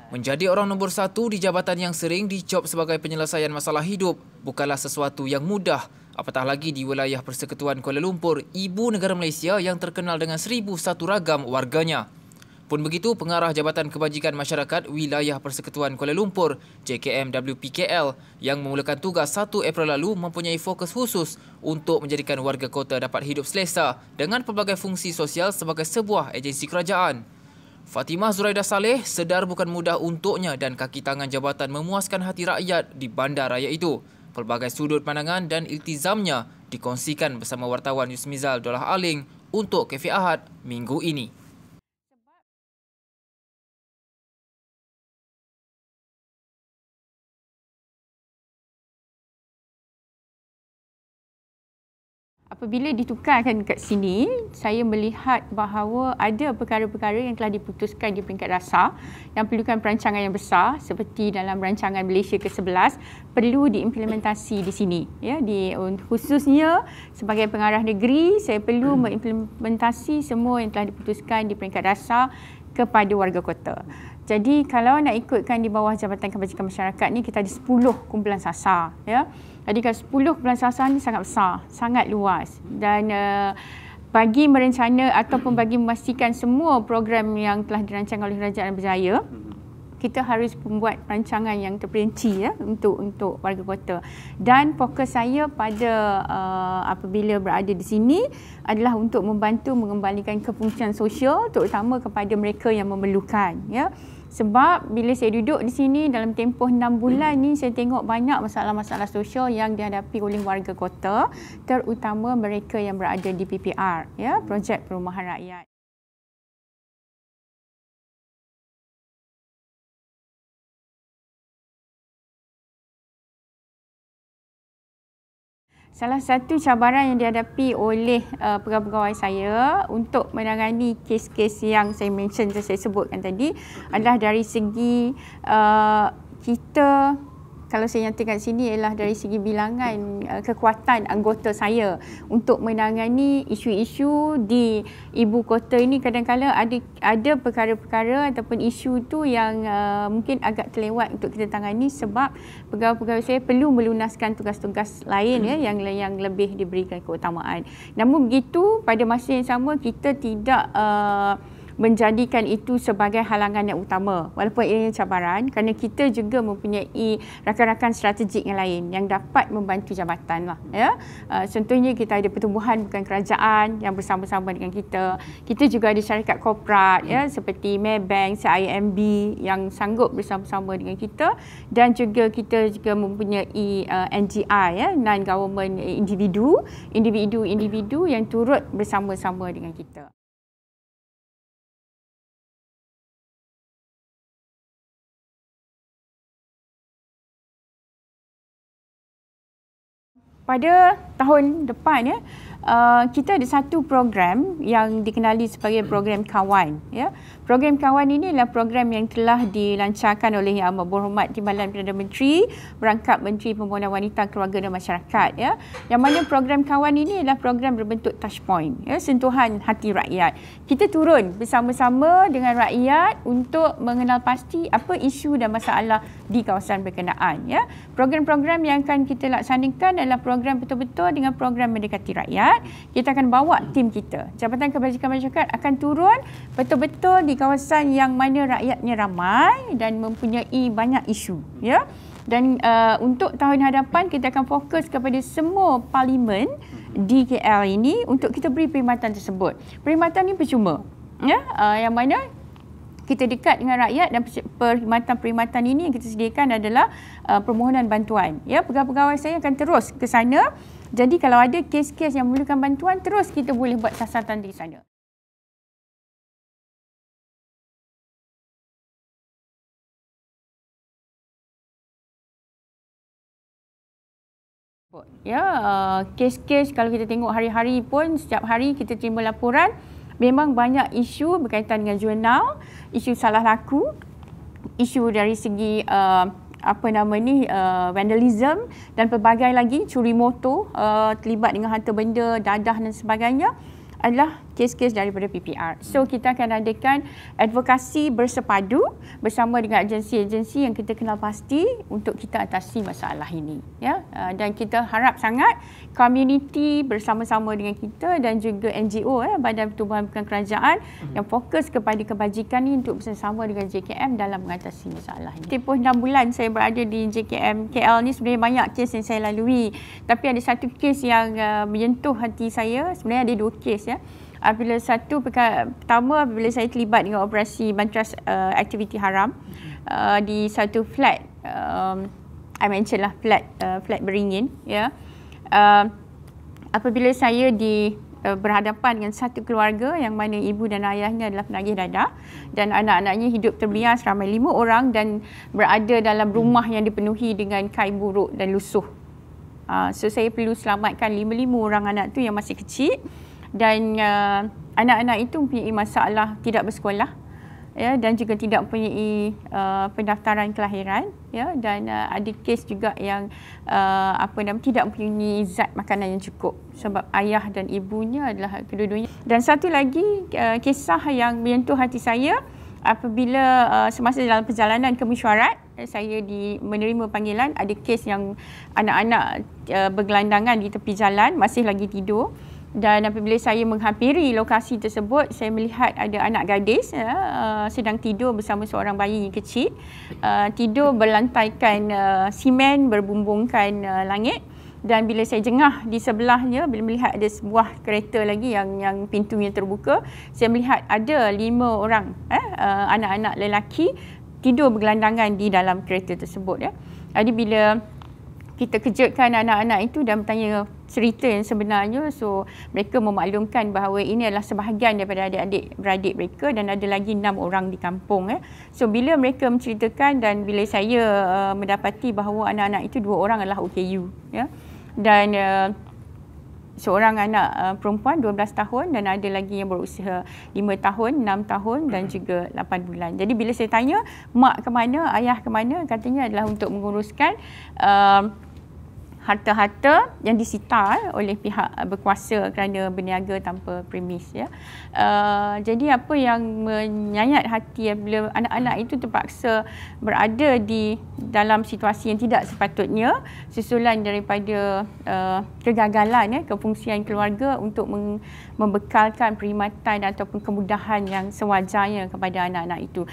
Menjadi orang nombor satu di jabatan yang sering dicop sebagai penyelesaian masalah hidup bukanlah sesuatu yang mudah. Apatah lagi di wilayah Persekutuan Kuala Lumpur, ibu negara Malaysia yang terkenal dengan 1001 ragam warganya. Pun begitu, Pengarah Jabatan Kebajikan Masyarakat Wilayah Persekutuan Kuala Lumpur, JKM-WPKL, yang memulakan tugas 1 April lalu mempunyai fokus khusus untuk menjadikan warga kota dapat hidup selesa dengan pelbagai fungsi sosial sebagai sebuah agensi kerajaan. Fatimah Zuraida Saleh sedar bukan mudah untuknya dan kaki tangan jabatan memuaskan hati rakyat di bandar raya itu. Pelbagai sudut pandangan dan iltizamnya dikongsikan bersama wartawan Yusmizal Dolah Aling untuk Cafe Ahad minggu ini. Apabila ditukarkan kat sini, saya melihat bahawa ada perkara-perkara yang telah diputuskan di peringkat dasar yang perlukan perancangan yang besar seperti dalam rancangan Malaysia ke-11 perlu diimplementasi di sini. Ya, khususnya sebagai pengarah negeri, saya perlu mengimplementasi semua yang telah diputuskan di peringkat dasar kepada warga kota. Jadi kalau nak ikutkan di bawah Jabatan Kebajikan Masyarakat ni, kita ada 10 kumpulan sasar. Ya. Jadi kalau 10 kumpulan sasar ni sangat besar, sangat luas. Dan bagi merencana ataupun bagi memastikan semua program yang telah dirancang oleh Kerajaan berjaya, kita harus membuat rancangan yang terperinci ya, untuk warga kota. Dan fokus saya pada apabila berada di sini adalah untuk membantu mengembalikan kefungsian sosial terutama kepada mereka yang memerlukan. Ya. Sebab bila saya duduk di sini dalam tempoh 6 bulan ni, saya tengok banyak masalah-masalah sosial yang dihadapi oleh warga kota, terutama mereka yang berada di PPR, ya, Projek Perumahan Rakyat. Salah satu cabaran yang dihadapi oleh pegawai-pegawai saya untuk menangani kes-kes yang saya sebutkan tadi adalah dari segi kita, kalau saya nyatakan sini ialah dari segi bilangan kekuatan anggota saya untuk menangani isu-isu di ibu kota ini. Kadang-kadang ada perkara-perkara ataupun isu tu yang mungkin agak terlewat untuk kita tangani sebab pegawai-pegawai saya perlu melunaskan tugas-tugas lain ya, yang lebih diberikan keutamaan. Namun begitu, pada masa yang sama kita tidak menjadikan itu sebagai halangan yang utama walaupun ianya cabaran, kerana kita juga mempunyai rakan-rakan strategik yang lain yang dapat membantu jabatan lah ya. Contohnya kita ada pertubuhan bukan kerajaan yang bersama-sama dengan kita. Kita juga ada syarikat korporat ya seperti Maybank, CIMB yang sanggup bersama-sama dengan kita, dan juga kita juga mempunyai NGI ya, non government individu yang turut bersama-sama dengan kita. Pada tahun depan ya, kita ada satu program yang dikenali sebagai program Kawan ya. Program Kawan ini adalah program yang telah dilancarkan oleh Yang Amat Berhormat Timbalan Perdana Menteri berangkap Menteri Pembangunan Wanita, Keluarga dan Masyarakat ya. Yang mana program Kawan ini adalah program berbentuk touch point ya, sentuhan hati rakyat. Kita turun bersama-sama dengan rakyat untuk mengenal pasti apa isu dan masalah di kawasan berkenaan ya. Program-program yang akan kita laksanakan adalah program betul-betul dengan program mendekati rakyat. Kita akan bawa tim kita. Jabatan Kebajikan Masyarakat akan turun betul-betul di kawasan yang mana rakyatnya ramai dan mempunyai banyak isu ya. Dan untuk tahun hadapan kita akan fokus kepada semua parlimen di KL ini untuk kita beri perkhidmatan tersebut. Perkhidmatan ini percuma ya, yang mana kita dekat dengan rakyat, dan perkhidmatan ini yang kita sediakan adalah permohonan bantuan. Ya, pegawai-pegawai saya akan terus ke sana. Jadi kalau ada kes-kes yang memerlukan bantuan, terus kita boleh buat siasatan di sana. Ya, kes-kes kalau kita tengok hari-hari pun, setiap hari kita terima laporan, memang banyak isu berkaitan dengan jurnal, isu salah laku, isu dari segi vandalism dan pelbagai lagi, curi motor, terlibat dengan harta benda, dadah dan sebagainya adalah kes-kes daripada PPR. So kita akan adakan advokasi bersepadu bersama dengan agensi-agensi yang kita kenal pasti untuk kita atasi masalah ini, ya. Dan kita harap sangat komuniti bersama-sama dengan kita dan juga NGO, Badan Pertubuhan Bukan Kerajaan yang fokus kepada kebajikan ini untuk bersama dengan JKM dalam mengatasi masalah ini. Tempoh 6 bulan saya berada di JKM KL ni sebenarnya banyak kes yang saya lalui, tapi ada satu kes yang menyentuh hati saya. Sebenarnya ada 2 kes, ya. Apabila pertama apabila saya terlibat dengan operasi bantras aktiviti haram di satu flat, I mention lah flat beringin, ya. Apabila saya berhadapan dengan satu keluarga yang mana ibu dan ayahnya adalah penagih dadah dan anak-anaknya hidup terbias ramai 5 orang dan berada dalam rumah yang dipenuhi dengan kain buruk dan lusuh. So saya perlu selamatkan 5 orang anak tu yang masih kecil. Dan anak-anak itu mempunyai masalah tidak bersekolah, ya, dan juga tidak mempunyai pendaftaran kelahiran, ya, dan ada kes juga yang tidak mempunyai zat makanan yang cukup sebab ayah dan ibunya adalah kedua-duanya. Dan satu lagi kisah yang menyentuh hati saya apabila semasa dalam perjalanan ke mesyuarat, saya menerima panggilan ada kes yang anak-anak bergelandangan di tepi jalan masih lagi tidur. Dan apabila saya menghampiri lokasi tersebut, saya melihat ada anak gadis sedang tidur bersama seorang bayi yang kecil. Tidur berlantaikan simen, berbumbungkan langit. Dan bila saya jengah di sebelahnya, bila melihat ada sebuah kereta lagi yang pintunya terbuka, saya melihat ada 5 orang anak-anak lelaki tidur bergelandangan di dalam kereta tersebut, ya. Jadi bila kita kejutkan anak-anak itu dan bertanya cerita yang sebenarnya, so mereka memaklumkan bahawa ini adalah sebahagian daripada adik-beradik mereka dan ada lagi 6 orang di kampung. So bila mereka menceritakan dan bila saya mendapati bahawa anak-anak itu 2 orang adalah OKU, ya, dan seorang anak perempuan 12 tahun dan ada lagi yang berusia 5 tahun, 6 tahun dan juga 8 bulan. Jadi bila saya tanya mak ke mana, ayah ke mana, katanya adalah untuk menguruskan harta-harta yang disita oleh pihak berkuasa kerana berniaga tanpa premis, ya. Jadi apa yang menyayat hati bila anak-anak itu terpaksa berada di dalam situasi yang tidak sepatutnya susulan daripada kegagalan kefungsian keluarga untuk membekalkan perkhidmatan ataupun kemudahan yang sewajarnya kepada anak-anak itu.